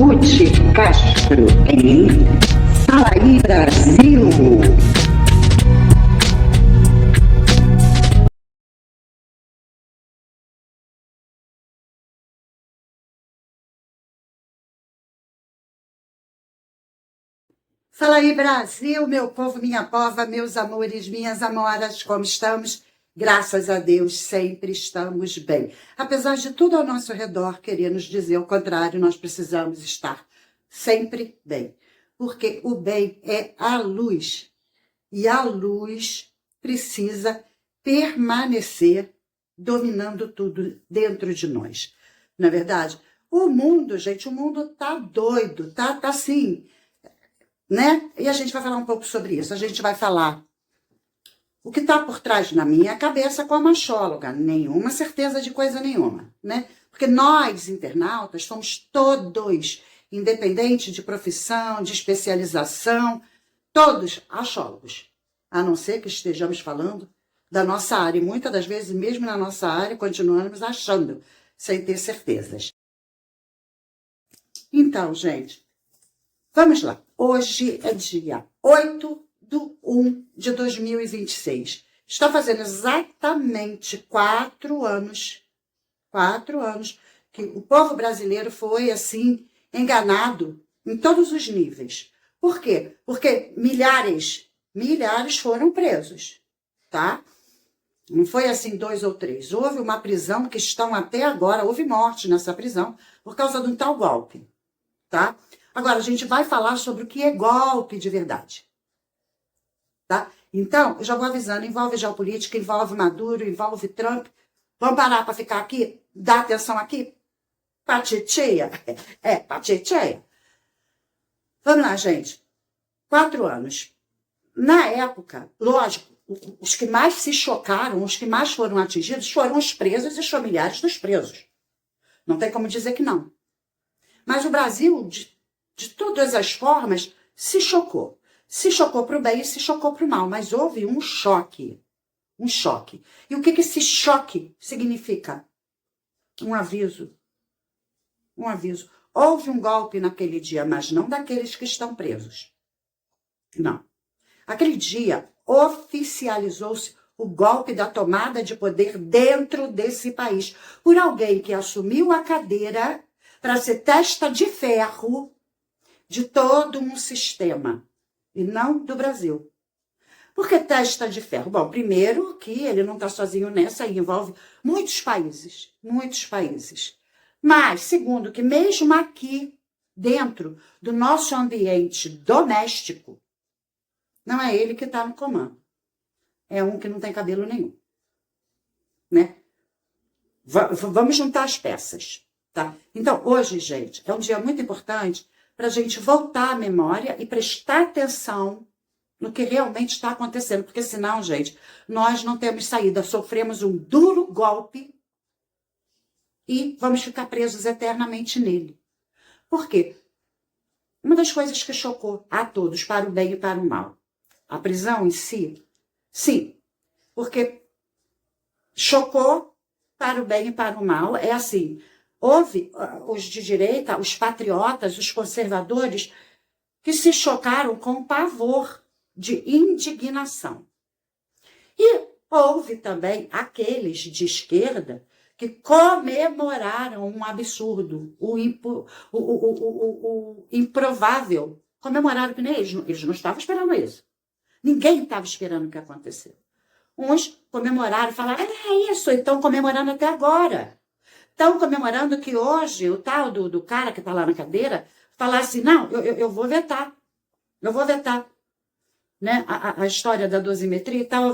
Ruth Castro em Fala aí Brasil. Fala aí Brasil, meu povo, minha pova, meus amores, minhas amoras, como estamos? Graças a Deus, sempre estamos bem. Apesar de tudo ao nosso redor querer nos dizer o contrário, nós precisamos estar sempre bem. Porque o bem é a luz. E a luz precisa permanecer dominando tudo dentro de nós. Não é verdade? O mundo, gente, o mundo tá doido, tá assim, né? E a gente vai falar um pouco sobre isso. A gente vai falar o que está por trás na minha cabeça como astróloga. Nenhuma certeza de coisa nenhuma, né? Porque nós, internautas, somos todos, independente de profissão, de especialização, todos astrólogos. A não ser que estejamos falando da nossa área. E muitas das vezes, mesmo na nossa área, continuamos achando, sem ter certezas. Então, gente, vamos lá. Hoje é dia 8/1/2026. Está fazendo exatamente 4 anos que o povo brasileiro foi, assim, enganado em todos os níveis. Por quê? Porque milhares foram presos, tá? Não foi assim 2 ou 3. Houve uma prisão que estão até agora, houve morte nessa prisão por causa de um tal golpe, tá? Agora, a gente vai falar sobre o que é golpe de verdade, tá? Então, eu já vou avisando, envolve geopolítica, envolve Maduro, envolve Trump. Vamos parar para ficar aqui? Dar atenção aqui? Pachecheia? Pachecheia. Vamos lá, gente. 4 anos. Na época, lógico, os que mais se chocaram, os que mais foram atingidos, foram os presos e os familiares dos presos. Não tem como dizer que não. Mas o Brasil, de todas as formas, se chocou. Se chocou para o bem e se chocou para o mal. Mas houve um choque. Um choque. E o que esse choque significa? Um aviso. Um aviso. Houve um golpe naquele dia, mas não daqueles que estão presos. Não. Aquele dia oficializou-se o golpe da tomada de poder dentro desse país por alguém que assumiu a cadeira para ser testa de ferro de todo um sistema, e não do Brasil. Por que testa de ferro? Bom, primeiro que ele não está sozinho nessa, envolve muitos países. Mas, segundo, que mesmo aqui, dentro do nosso ambiente doméstico, não é ele que está no comando. É um que não tem cabelo nenhum. Né? Vamos juntar as peças. Tá? Então, hoje, gente, é um dia muito importante para a gente voltar à memória e prestar atenção no que realmente está acontecendo. Porque senão, gente, nós não temos saída. Sofremos um duro golpe e vamos ficar presos eternamente nele. Por quê? Uma das coisas que chocou a todos, para o bem e para o mal. A prisão em si, sim, porque chocou para o bem e para o mal. É assim, houve os de direita, os patriotas, os conservadores, que se chocaram com pavor de indignação. E houve também aqueles de esquerda que comemoraram um absurdo, o improvável. Comemoraram que nem eles não estavam esperando isso. Ninguém estava esperando o que aconteceu. Uns comemoraram, falaram, é isso, estão comemorando até agora. Estão comemorando que hoje o tal do cara que está lá na cadeira falasse, assim, não, eu vou vetar. Eu vou vetar. Né? A história da dosimetria e tal.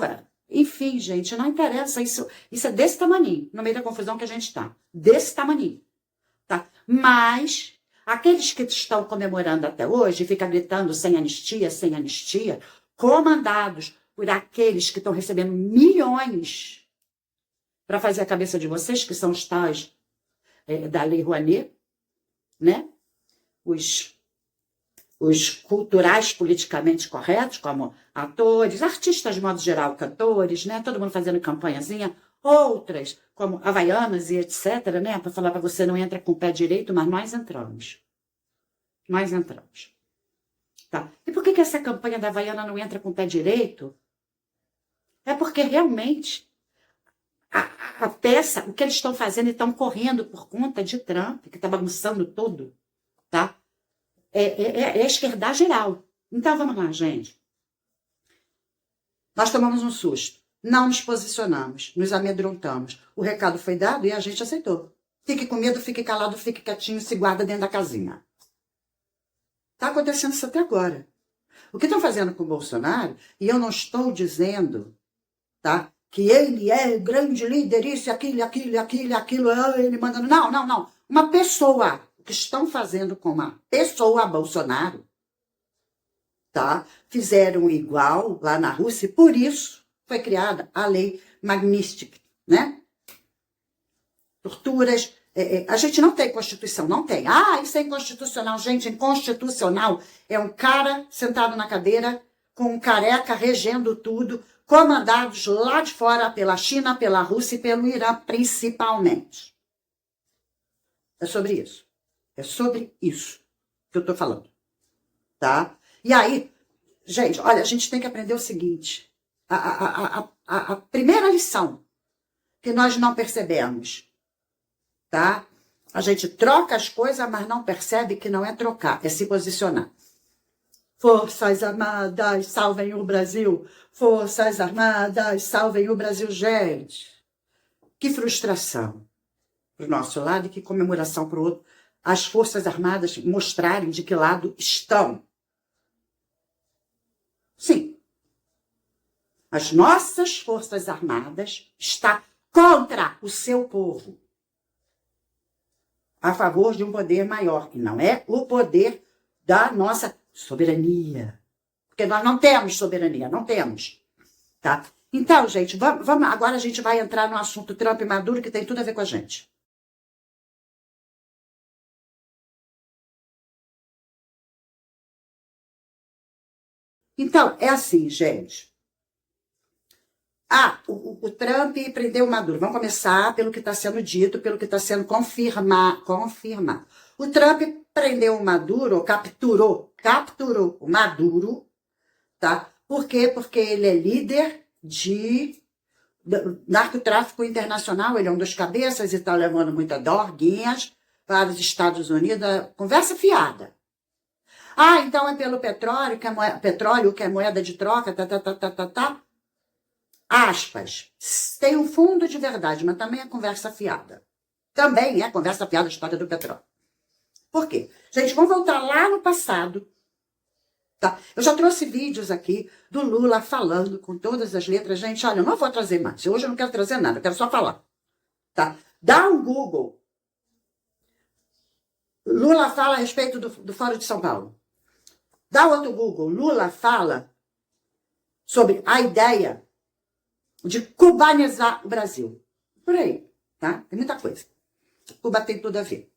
Enfim, gente, não interessa. Isso é desse tamaninho, no meio da confusão que a gente está. Desse tamaninho. Tá? Mas aqueles que estão comemorando até hoje, ficam gritando sem anistia, comandados por aqueles que estão recebendo milhões para fazer a cabeça de vocês, que são os tais da Lei Rouanet, né? Os culturais politicamente corretos, como atores, artistas de modo geral, cantores, né? Todo mundo fazendo campanhazinha. Outras, como Havaianas e etc., né? Para falar para você, não entra com o pé direito, mas nós entramos. nós entramos. Tá? E por que essa campanha da Havaiana não entra com o pé direito? É porque realmente a peça, o que eles estão fazendo, estão correndo por conta de Trump, que está bagunçando tudo, tá? É esquerdar geral. Então, vamos lá, gente. Nós tomamos um susto. Não nos posicionamos, nos amedrontamos. O recado foi dado e a gente aceitou. Fique com medo, fique calado, fique quietinho, se guarda dentro da casinha. Está acontecendo isso até agora. O que estão fazendo com o Bolsonaro, e eu não estou dizendo, tá, que ele é grande líder, isso, aquilo, ele manda... Não. Uma pessoa. O que estão fazendo com uma pessoa, Bolsonaro, tá? Fizeram igual lá na Rússia, e por isso foi criada a lei Magnitsky, né? Torturas. A gente não tem Constituição, não tem. Isso é inconstitucional. Gente, inconstitucional é um cara sentado na cadeira com um careca regendo tudo, comandados lá de fora pela China, pela Rússia e pelo Irã, principalmente. É sobre isso. É sobre isso que eu estou falando. Tá? E aí, gente, olha, a gente tem que aprender o seguinte. A primeira lição que nós não percebemos, tá? A gente troca as coisas, mas não percebe que não é trocar, é se posicionar. Forças Armadas, salvem o Brasil. Forças Armadas, salvem o Brasil. Gente, que frustração para o nosso lado e que comemoração para o outro. As Forças Armadas mostrarem de que lado estão. Sim. As nossas Forças Armadas estão contra o seu povo. A favor de um poder maior, que não é o poder da nossa soberania. Porque nós não temos soberania, não temos. Tá? Então, gente, vamos, agora a gente vai entrar no assunto Trump e Maduro, que tem tudo a ver com a gente. Então, é assim, gente. O Trump prendeu o Maduro. Vamos começar pelo que está sendo dito, pelo que está sendo confirmado. O Trump prendeu o Maduro, capturou o Maduro, tá? Por quê? Porque ele é líder de narcotráfico internacional, ele é um dos cabeças e está levando muitas dorguinhas para os Estados Unidos, conversa fiada. Então é pelo petróleo, que é moeda de troca, tá. Aspas, tem um fundo de verdade, mas também é conversa fiada. Também é conversa fiada a história do petróleo. Por quê? Gente, vamos voltar lá no passado. Tá? Eu já trouxe vídeos aqui do Lula falando com todas as letras. Gente, olha, eu não vou trazer mais. Hoje eu não quero trazer nada, eu quero só falar. Tá? Dá um Google. Lula fala a respeito do Fórum de São Paulo. Dá outro Google. Lula fala sobre a ideia de cubanizar o Brasil. Por aí, tá? Tem muita coisa. Cuba tem tudo a ver.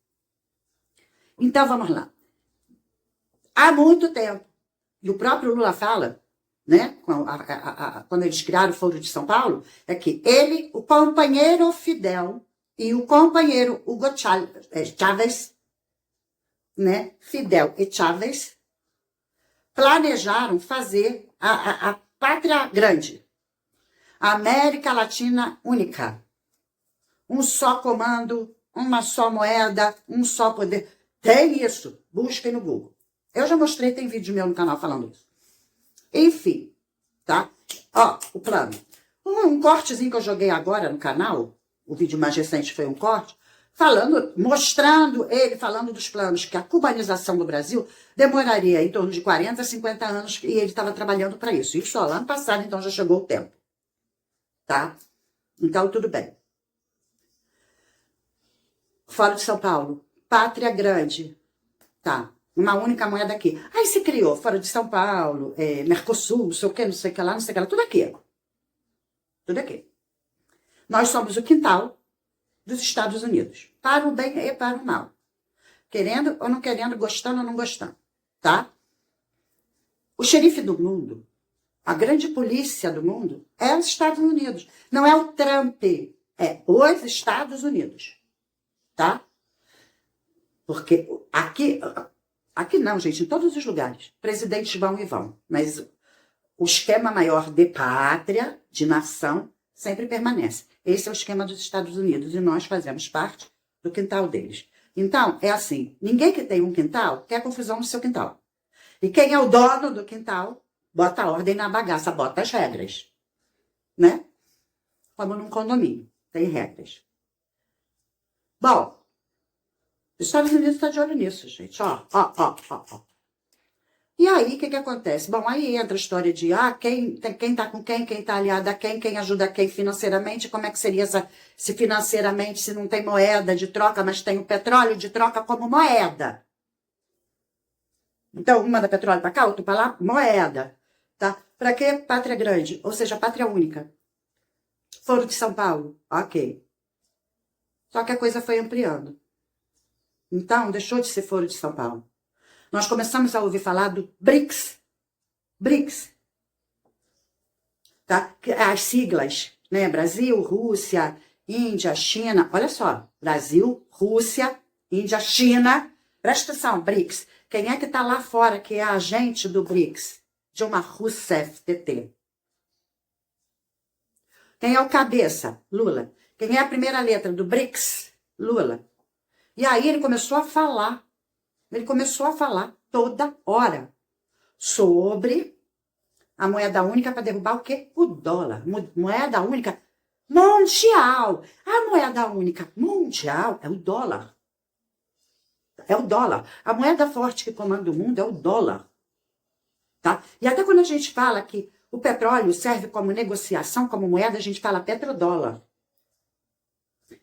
Então, vamos lá. Há muito tempo, e o próprio Lula fala, né, quando eles criaram o Foro de São Paulo, é que ele, o companheiro Fidel e o companheiro Hugo Chávez, né, Fidel e Chávez, planejaram fazer a pátria grande, a América Latina única. Um só comando, uma só moeda, um só poder. Tem isso. Busquem no Google. Eu já mostrei, tem vídeo meu no canal falando isso. Enfim, tá? O plano. Um cortezinho que eu joguei agora no canal, o vídeo mais recente foi um corte, mostrando ele falando dos planos, que a cubanização do Brasil demoraria em torno de 40 a 50 anos e ele estava trabalhando para isso. Isso lá no passado, então já chegou o tempo. Tá? Então, tudo bem. Fora de São Paulo, pátria grande, tá? Uma única moeda aqui. Aí se criou fora de São Paulo, Mercosul, não sei o que lá, tudo aqui. Tudo aqui. Nós somos o quintal dos Estados Unidos, para o bem e para o mal. Querendo ou não querendo, gostando ou não gostando, tá? O xerife do mundo, a grande polícia do mundo, é os Estados Unidos. Não é o Trump, é os Estados Unidos. Tá? Porque aqui, Aqui não, gente, em todos os lugares. Presidentes vão e vão. Mas o esquema maior de pátria, de nação, sempre permanece. Esse é o esquema dos Estados Unidos e nós fazemos parte do quintal deles. Então, é assim, ninguém que tem um quintal quer confusão no seu quintal. E quem é o dono do quintal, bota a ordem na bagaça, bota as regras. Né? Como num condomínio, tem regras. Bom, os Estados Unidos estão de olho nisso, gente. Ó. E aí, o que acontece? Bom, aí entra a história de quem tá com quem tá aliado a quem ajuda quem financeiramente, como é que seria se financeiramente, se não tem moeda de troca, mas tem o petróleo de troca como moeda. Então, um manda petróleo para cá, outro para lá, moeda. Tá? Para que pátria grande? Ou seja, pátria única. Foro de São Paulo, ok. Só que a coisa foi ampliando. Então, deixou de ser Foro de São Paulo. Nós começamos a ouvir falar do BRICS. BRICS. Tá? As siglas, né? Brasil, Rússia, Índia, China. Olha só. Brasil, Rússia, Índia, China. Presta atenção, BRICS. Quem é que está lá fora que é agente do BRICS? Dilma Rousseff, TT. Quem é o cabeça? Lula. Quem é a primeira letra do BRICS? Lula. E aí ele começou a falar toda hora sobre a moeda única para derrubar o quê? O dólar. Moeda única mundial. A moeda única mundial é o dólar. É o dólar. A moeda forte que comanda o mundo é o dólar. Tá? E até quando a gente fala que o petróleo serve como negociação, como moeda, a gente fala petrodólar.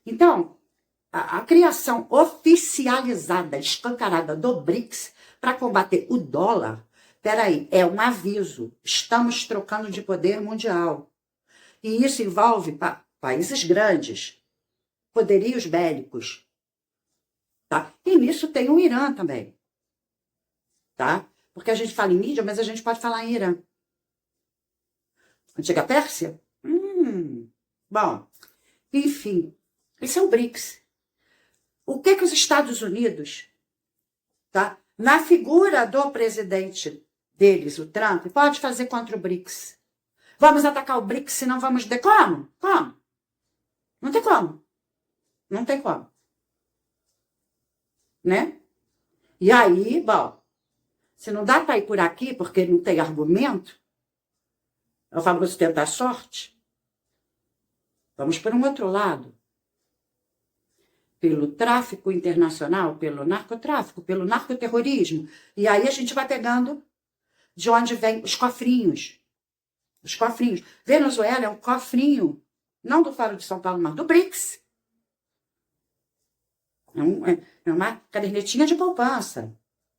Então, a criação oficializada, escancarada do BRICS para combater o dólar, peraí, é um aviso. Estamos trocando de poder mundial. E isso envolve países grandes, poderios bélicos. Tá? E nisso tem o Irã também. Tá? Porque a gente fala em Índia, mas a gente pode falar em Irã. Antiga Pérsia? Bom, enfim, esse é o BRICS. O que os Estados Unidos, tá, na figura do presidente deles, o Trump, pode fazer contra o BRICS? Vamos atacar o BRICS, senão vamos... Como? Como? Não tem como. Não tem como. Né? E aí, bom, se não dá para ir por aqui, porque não tem argumento, é o famoso tentar sorte, vamos por um outro lado. Pelo tráfico internacional, pelo narcotráfico, pelo narcoterrorismo. E aí a gente vai pegando de onde vem os cofrinhos. Os cofrinhos. Venezuela é um cofrinho, não do Foro de São Paulo, mas do BRICS. É uma cadernetinha de poupança.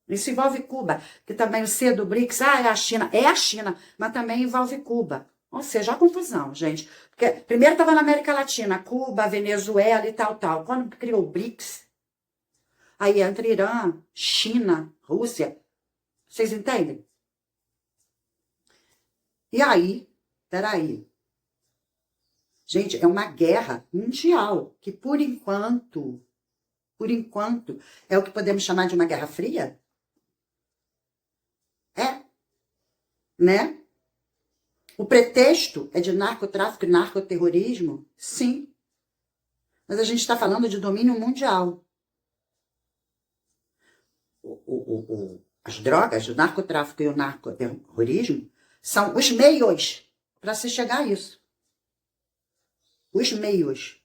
Isso envolve Cuba, que também o C do BRICS, é a China. É a China, mas também envolve Cuba. Ou seja, a confusão, gente. Porque primeiro estava na América Latina, Cuba, Venezuela e tal. Quando criou o BRICS, aí entra Irã, China, Rússia. Vocês entendem? E aí, peraí. Gente, é uma guerra mundial, que por enquanto, é o que podemos chamar de uma guerra fria? É, né? O pretexto é de narcotráfico e narcoterrorismo? Sim. Mas a gente está falando de domínio mundial. As drogas, o narcotráfico e o narcoterrorismo são os meios para se chegar a isso. Os meios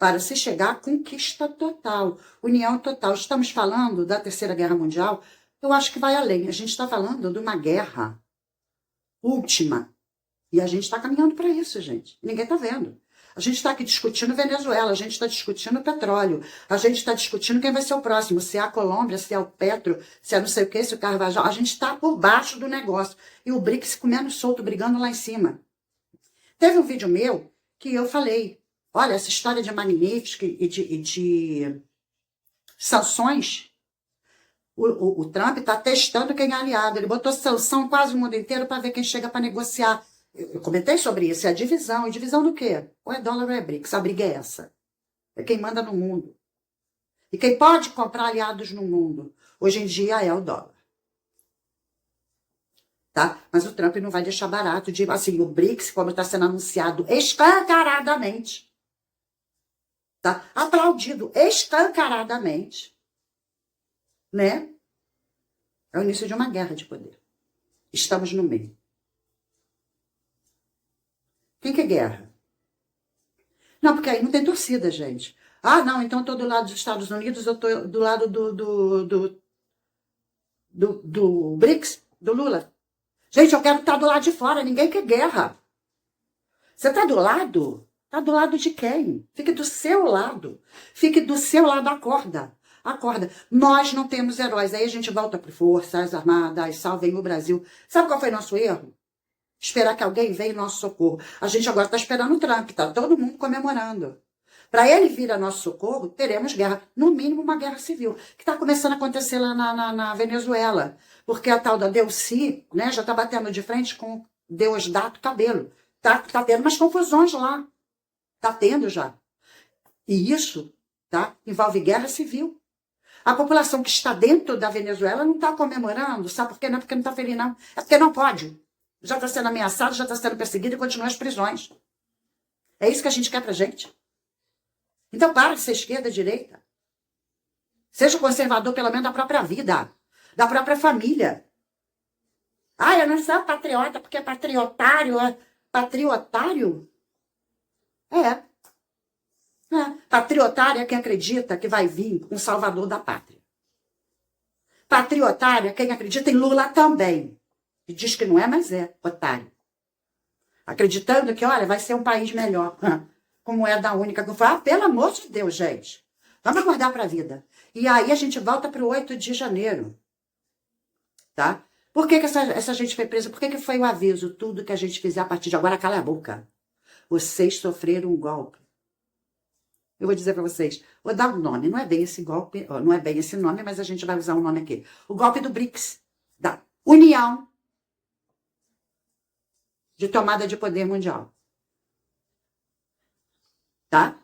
para se chegar à conquista total, união total. Estamos falando da Terceira Guerra Mundial, eu acho que vai além. A gente está falando de uma guerra última. E a gente está caminhando para isso, gente. Ninguém está vendo. A gente está aqui discutindo Venezuela, a gente está discutindo petróleo, a gente está discutindo quem vai ser o próximo, se é a Colômbia, se é o Petro, se é não sei o que, se é o Carvajal. A gente está por baixo do negócio. E o BRICS comendo solto, brigando lá em cima. Teve um vídeo meu que eu falei, olha, essa história de Magnífica e de sanções, o Trump está testando quem é aliado. Ele botou sanção quase o mundo inteiro para ver quem chega para negociar. Eu comentei sobre isso, é a divisão. E divisão do quê? Ou é dólar ou é BRICS? A briga é essa. É quem manda no mundo. E quem pode comprar aliados no mundo, hoje em dia, é o dólar. Tá? Mas o Trump não vai deixar barato. Assim, o BRICS, como está sendo anunciado escancaradamente, tá? Aplaudido escancaradamente, né? É o início de uma guerra de poder. Estamos no meio. Quem quer guerra? Não, porque aí não tem torcida, gente. Ah, não, então eu estou do lado dos Estados Unidos, eu estou do lado do BRICS, do Lula. Gente, eu quero estar do lado de fora, ninguém quer guerra. Você está do lado? Está do lado de quem? Fique do seu lado. Fique do seu lado, acorda. Acorda. Nós não temos heróis. Aí a gente volta para Forças Armadas, salvem o Brasil. Sabe qual foi nosso erro? Esperar que alguém venha em nosso socorro. A gente agora está esperando o Trump, está todo mundo comemorando. Para ele vir a nosso socorro, teremos guerra. No mínimo, uma guerra civil. Que está começando a acontecer lá na Venezuela. Porque a tal da Delcy, né, já está batendo de frente com Deusdato Cabelo. Tá tendo umas confusões lá. Tá tendo já. E isso, tá, envolve guerra civil. A população que está dentro da Venezuela não está comemorando. Sabe por quê? Não é porque não está feliz, não. É porque não pode. Já está sendo ameaçado, já está sendo perseguido e continua as prisões. É isso que a gente quer pra gente. Então para de ser esquerda, direita. Seja conservador pelo menos da própria vida, da própria família. Ah, eu não sou patriota porque é patriotário. Patriotário? É. Patriotário é quem acredita que vai vir um salvador da pátria. Patriotário é quem acredita em Lula também. E diz que não é, mas é, otário. Acreditando que, olha, vai ser um país melhor. Como é da única que eu falo. Ah, pelo amor de Deus, gente. Vamos acordar para a vida. E aí a gente volta para o 8 de janeiro. Tá? Por que essa gente foi presa? Por que foi o aviso? Tudo que a gente fizer a partir de agora, cala a boca. Vocês sofreram um golpe. Eu vou dizer para vocês, vou dar um nome. Não é bem esse golpe, não é bem esse nome, mas a gente vai usar um nome aqui. O golpe do BRICS, da União de Tomada de Poder Mundial. Tá?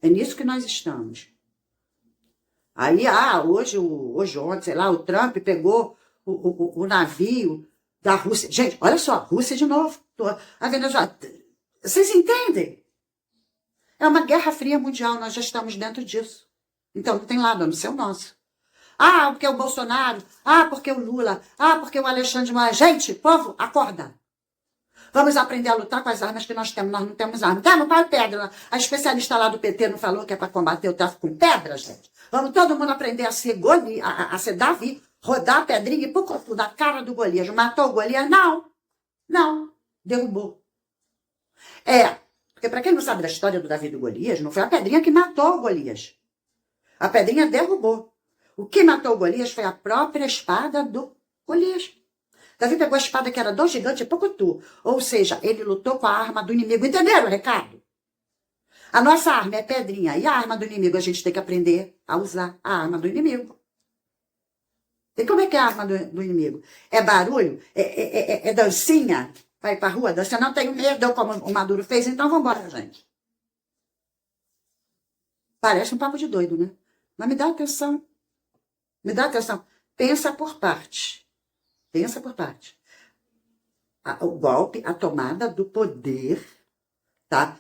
É nisso que nós estamos. Aí, ontem, sei lá, o Trump pegou o navio da Rússia. Gente, olha só, Rússia de novo. A Venezuela. Vocês entendem? É uma guerra fria mundial, nós já estamos dentro disso. Então não tem lado, a não ser o nosso. Ah, porque o Bolsonaro. Ah, porque o Lula. Ah, porque o Alexandre de Moraes. Gente, povo, acorda. Vamos aprender a lutar com as armas que nós temos. Nós não temos armas. Tá, não vai pedra. A especialista lá do PT não falou que é para combater o tráfico com pedra, gente? Vamos todo mundo aprender a ser a ser Davi, rodar a pedrinha e pôr na cara do Golias. Matou o Golias? Não. Não. Derrubou. Porque para quem não sabe da história do Davi e do Golias, não foi a pedrinha que matou o Golias. A pedrinha derrubou. O que matou o Golias foi a própria espada do Golias. Davi pegou a espada que era do gigante e pouco. Ou seja, ele lutou com a arma do inimigo. Entenderam o recado? A nossa arma é pedrinha. E a arma do inimigo a gente tem que aprender a usar a arma do inimigo. E como é que é a arma do inimigo? É barulho? É dancinha? Vai pra rua? Dança? Não tenho medo, como o Maduro fez. Então vamos embora, gente. Parece um papo de doido, né? Mas me dá atenção. Me dá atenção. Pensa por parte. Pensa por parte. O golpe, a tomada do poder, tá?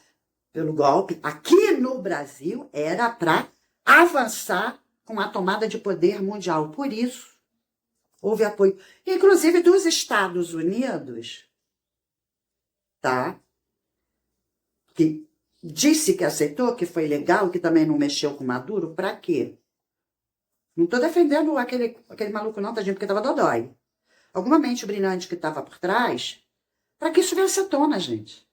Pelo golpe, aqui no Brasil, era para avançar com a tomada de poder mundial. Por isso, houve apoio, inclusive dos Estados Unidos, tá? Que disse que aceitou, que foi legal, que também não mexeu com Maduro. Para quê? Não estou defendendo aquele maluco não, tá, gente? Porque estava dodói. Alguma mente brilhante que estava por trás, para que isso viesse à tona, gente.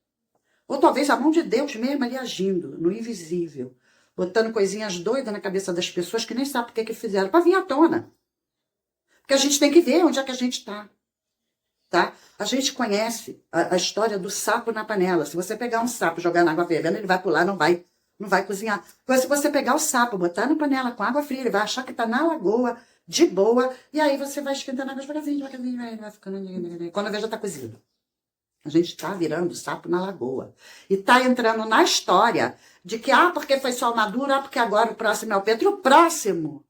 Ou talvez a mão de Deus mesmo ali agindo, no invisível, botando coisinhas doidas na cabeça das pessoas que nem sabem o que fizeram, para vir à tona. Porque a gente tem que ver onde é que a gente está. Tá? A gente conhece a história do sapo na panela. Se você pegar um sapo e jogar na água fervendo, ele vai pular, não vai cozinhar. Mas se você pegar o sapo, botar na panela com água fria, ele vai achar que está na lagoa, de boa, e aí você vai esquentando a água devagarzinho, vai ficando. Quando vê, já está cozido. A gente está virando sapo na lagoa. E está entrando na história de que, porque foi só o Maduro, porque agora o próximo é o Petro. O próximo,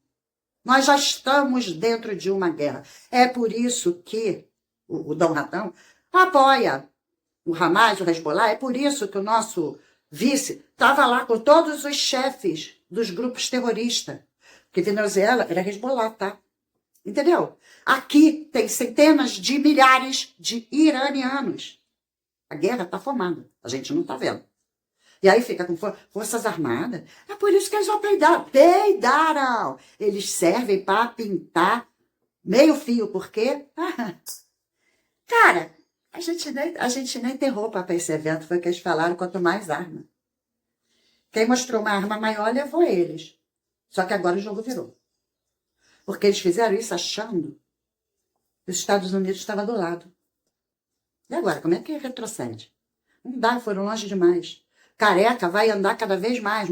nós já estamos dentro de uma guerra. É por isso que o Dom Ratão apoia o Hamas, o Hezbollah. É por isso que o nosso vice estava lá com todos os chefes dos grupos terroristas. Porque Venezuela era Hezbollah, tá? Entendeu? Aqui tem centenas de milhares de iranianos. A guerra está formando, a gente não está vendo. E aí fica com forças armadas. É por isso que eles vão peidar. Peidaram! Eles servem para pintar meio fio, por quê? Cara, a gente nem tem roupa para esse evento, foi o que eles falaram, quanto mais arma. Quem mostrou uma arma maior levou eles. Só que agora o jogo virou. Porque eles fizeram isso achando que os Estados Unidos estavam do lado. E agora, como é que retrocede? Não dá, foram longe demais. Careca vai andar cada vez mais,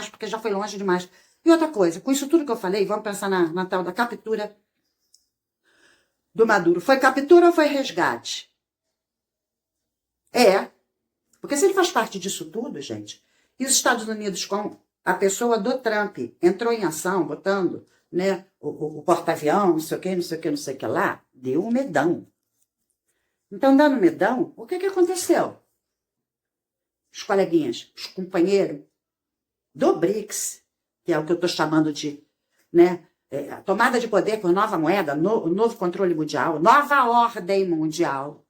porque já foi longe demais. E outra coisa, com isso tudo que eu falei, vamos pensar na tal da captura do Maduro. Foi captura ou foi resgate? Porque se ele faz parte disso tudo, gente, e os Estados Unidos, com a pessoa do Trump, entrou em ação, botando, né, o porta-avião, não sei o que lá, deu um medão. Então, dando medão, o que aconteceu? Os coleguinhas, os companheiros do BRICS, que é o que eu estou chamando de, né, a tomada de poder por nova moeda, novo controle mundial, nova ordem mundial.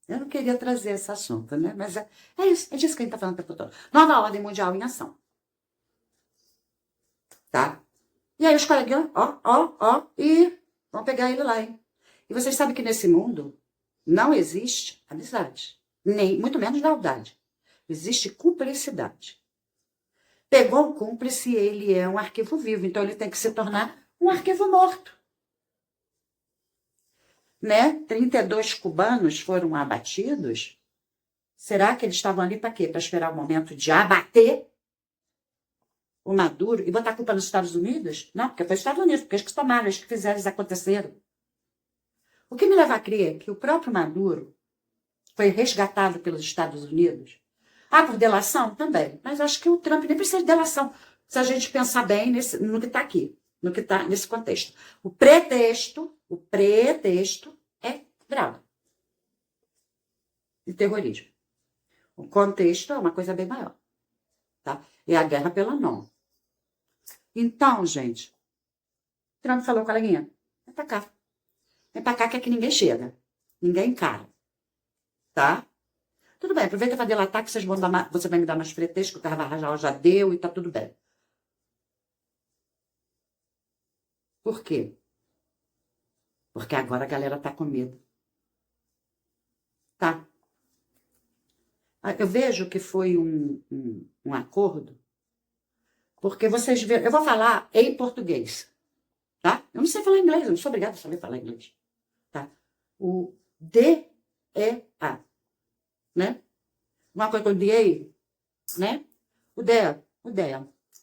Eu não queria trazer esse assunto, né? Mas é isso, é disso que a gente está falando o tempo todo. Nova ordem mundial em ação. Tá? E aí os coleguinhas, e vão pegar ele lá, hein? E vocês sabem que nesse mundo não existe amizade, nem muito menos lealdade. Existe cumplicidade. Pegou o cúmplice, ele é um arquivo vivo, então ele tem que se tornar um arquivo morto. Né? 32 cubanos foram abatidos. Será que eles estavam ali para quê? Para esperar o momento de abater o Maduro e botar a culpa nos Estados Unidos? Não, porque foi os Estados Unidos, porque eles que tomaram, eles que fizeram, eles aconteceram. O que me leva a crer que o próprio Maduro foi resgatado pelos Estados Unidos. Por delação? Também. Mas acho que o Trump nem precisa de delação. Se a gente pensar bem no que está aqui, no que está nesse contexto. O pretexto é droga e terrorismo. O contexto é uma coisa bem maior. Tá? É a guerra pela não. Então, gente, Trump falou, coleguinha, vem pra cá. Vem pra cá que aqui ninguém chega. Ninguém encara. Tá? Tudo bem, aproveita para delatar que você vai me dar mais pretexto, que o Carvajal já deu e tá tudo bem. Por quê? Porque agora a galera tá com medo. Tá? Eu vejo que foi um acordo, porque vocês viram, eu vou falar em português, tá? Eu não sei falar inglês, eu não sou obrigada a saber falar inglês, tá? O DEA, né? Uma coisa que eu odiei, né? O DEA.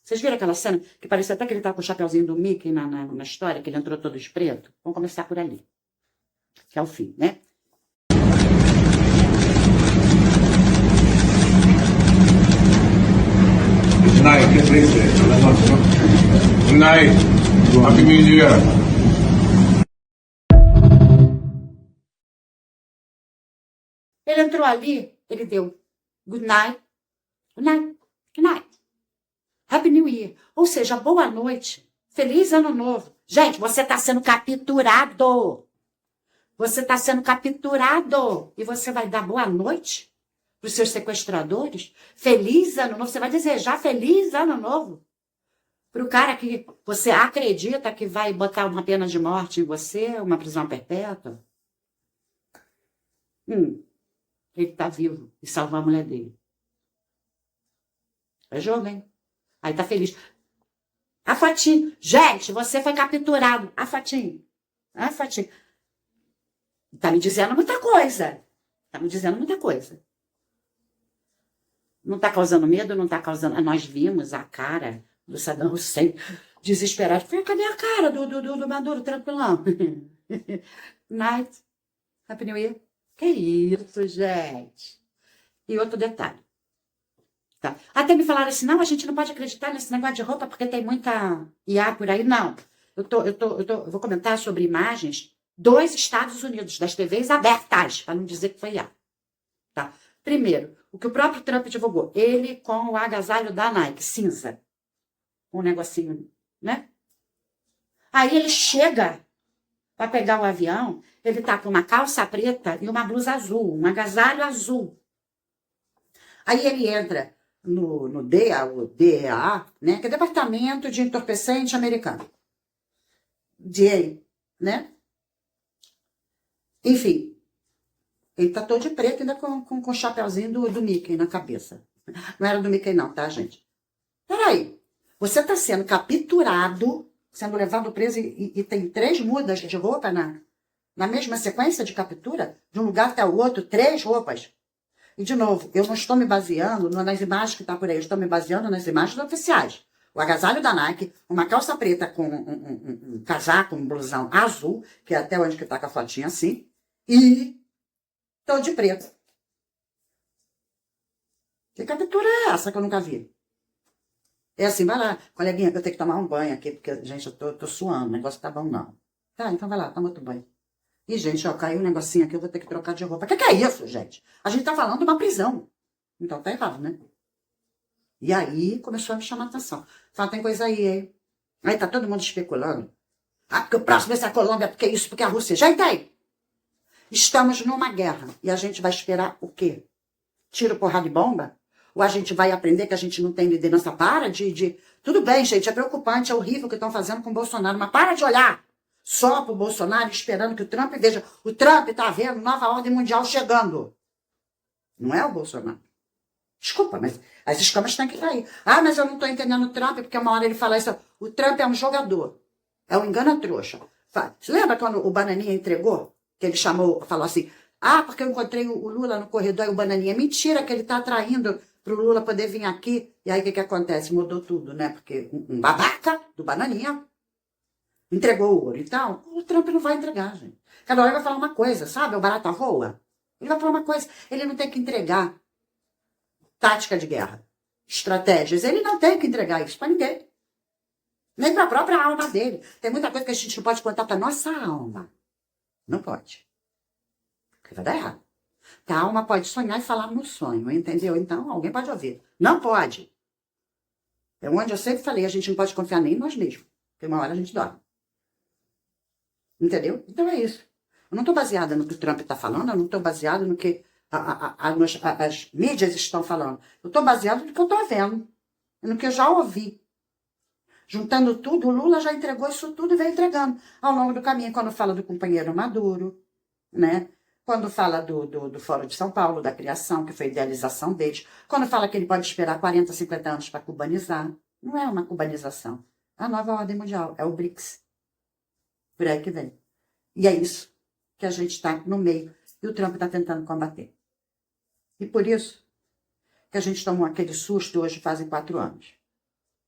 Vocês viram aquela cena que parecia até que ele estava com o chapeuzinho do Mickey na história, que ele entrou todo de preto? Vamos começar por ali, que é o fim, né? Good night, get lazy. Good night. Happy New Year. Ele entrou ali, ele deu good night, good night, good night. Happy New Year. Ou seja, boa noite. Feliz Ano Novo. Gente, você está sendo capturado. Você está sendo capturado. E você vai dar boa noite para os seus sequestradores? Feliz Ano Novo. Você vai desejar feliz Ano Novo para o cara que você acredita que vai botar uma pena de morte em você, uma prisão perpétua? Ele está vivo e salvou a mulher dele. É jogo, hein? Aí tá feliz. A fotinho. Gente, você foi capturado. A fotinho. Tá me dizendo muita coisa. Não tá causando medo, não tá causando... Nós vimos a cara do Saddam Hussein desesperado. Cadê a cara do Maduro tranquilão? Night. Happy New Year. Que isso, gente. E outro detalhe. Tá? Até me falaram assim, não, a gente não pode acreditar nesse negócio de roupa porque tem muita IA por aí. Não. Eu vou comentar sobre imagens dos Estados Unidos, das TVs abertas, para não dizer que foi IA. Tá? Primeiro, o que o próprio Trump divulgou, ele com o agasalho da Nike, cinza. Um negocinho, né? Aí ele chega para pegar o avião, ele tá com uma calça preta e uma blusa azul, um agasalho azul. Aí ele entra no DEA, né? Que é Departamento de Entorpecente Americano. DEA, né? Enfim, ele tá todo de preto, ainda com o chapeuzinho do Mickey na cabeça. Não era do Mickey não, tá, gente? Peraí, você tá sendo capturado, sendo levado preso e tem 3 mudas de roupa na mesma sequência de captura? De um lugar até o outro, 3 roupas. E, de novo, eu não estou me baseando nas imagens que tá por aí, eu estou me baseando nas imagens oficiais. O agasalho da Nike, uma calça preta com um casaco, um blusão azul, que é até onde que tá com a fotinha assim, e todo de preto. Que captura é essa que eu nunca vi? É assim, vai lá, coleguinha, que eu tenho que tomar um banho aqui, porque, gente, eu tô suando, o negócio tá bom não. Tá, então vai lá, toma outro banho. E, gente, ó, caiu um negocinho aqui, eu vou ter que trocar de roupa. Que é isso, gente? A gente tá falando de uma prisão. Então tá errado, né? E aí começou a me chamar a atenção. Fala, tem coisa aí, hein? Aí tá todo mundo especulando. Ah, porque o próximo é a Colômbia, porque isso, porque a Rússia. Gente, aí! Estamos numa guerra. E a gente vai esperar o quê? Tiro, porrada e bomba? Ou a gente vai aprender que a gente não tem liderança? Para de... Tudo bem, gente, é preocupante, é horrível o que estão fazendo com o Bolsonaro, mas para de olhar só pro Bolsonaro, esperando que o Trump veja. O Trump tá vendo nova ordem mundial chegando. Não é o Bolsonaro. Desculpa, mas as escamas têm que cair. Ah, mas eu não tô entendendo o Trump, porque uma hora ele fala isso. O Trump é um jogador. É um engana-trouxa. Você lembra quando o Bananinha entregou? Que ele falou assim, ah, porque eu encontrei o Lula no corredor e o Bananinha. Mentira que ele tá atraindo pro Lula poder vir aqui. E aí o que acontece? Mudou tudo, né? Porque um babaca do Bananinha entregou o ouro. Então, o Trump não vai entregar, gente. Cada hora vai falar uma coisa, sabe? O barata voa. Ele vai falar uma coisa. Ele não tem que entregar tática de guerra, estratégias. Ele não tem que entregar isso para ninguém. Nem para a própria alma dele. Tem muita coisa que a gente não pode contar para nossa alma. Não pode. Porque vai dar errado. Porque a alma pode sonhar e falar no sonho, entendeu? Então, alguém pode ouvir. Não pode. É onde eu sempre falei, a gente não pode confiar nem em nós mesmos. Porque uma hora a gente dorme. Entendeu? Então é isso. Eu não estou baseada no que o Trump está falando, eu não estou baseada no que as mídias estão falando. Eu estou baseada no que eu estou vendo, no que eu já ouvi. Juntando tudo, o Lula já entregou isso tudo e vem entregando ao longo do caminho, quando fala do companheiro Maduro, né? Quando fala do Fórum de São Paulo, da criação, que foi a idealização deles, quando fala que ele pode esperar 40, 50 anos para cubanizar. Não é uma cubanização. É a nova ordem mundial, é o BRICS. Por aí que vem. E é isso que a gente está no meio e o Trump está tentando combater. E por isso que a gente tomou aquele susto hoje fazem 4 anos.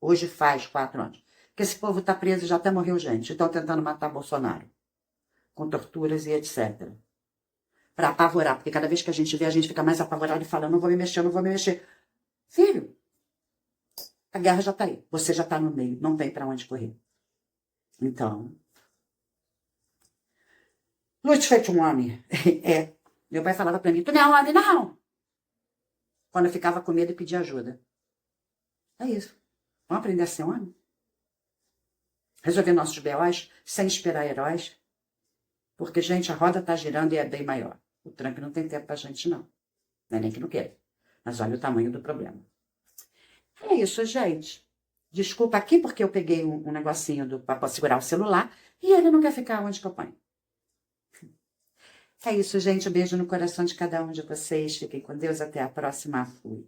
Hoje faz 4 anos. Que esse povo está preso e já até morreu gente. Estão tentando matar Bolsonaro. Com torturas e etc. Para apavorar. Porque cada vez que a gente vê, a gente fica mais apavorado e fala, não vou me mexer, não vou me mexer. Filho, a guerra já está aí. Você já está no meio. Não tem para onde correr. Então, lute feito um homem. É. Meu pai falava para mim, tu não é um homem, não. Quando eu ficava com medo e pedia ajuda. É isso. Vamos aprender a ser homem? Resolver nossos B.O.s sem esperar heróis? Porque, gente, a roda está girando e é bem maior. O Trump não tem tempo pra gente, não. Não é nem que não queira. Mas olha o tamanho do problema. É isso, gente. Desculpa aqui porque eu peguei um negocinho para segurar o celular e ele não quer ficar onde que eu ponho. É isso, gente. Um beijo no coração de cada um de vocês. Fiquem com Deus. Até a próxima. Fui.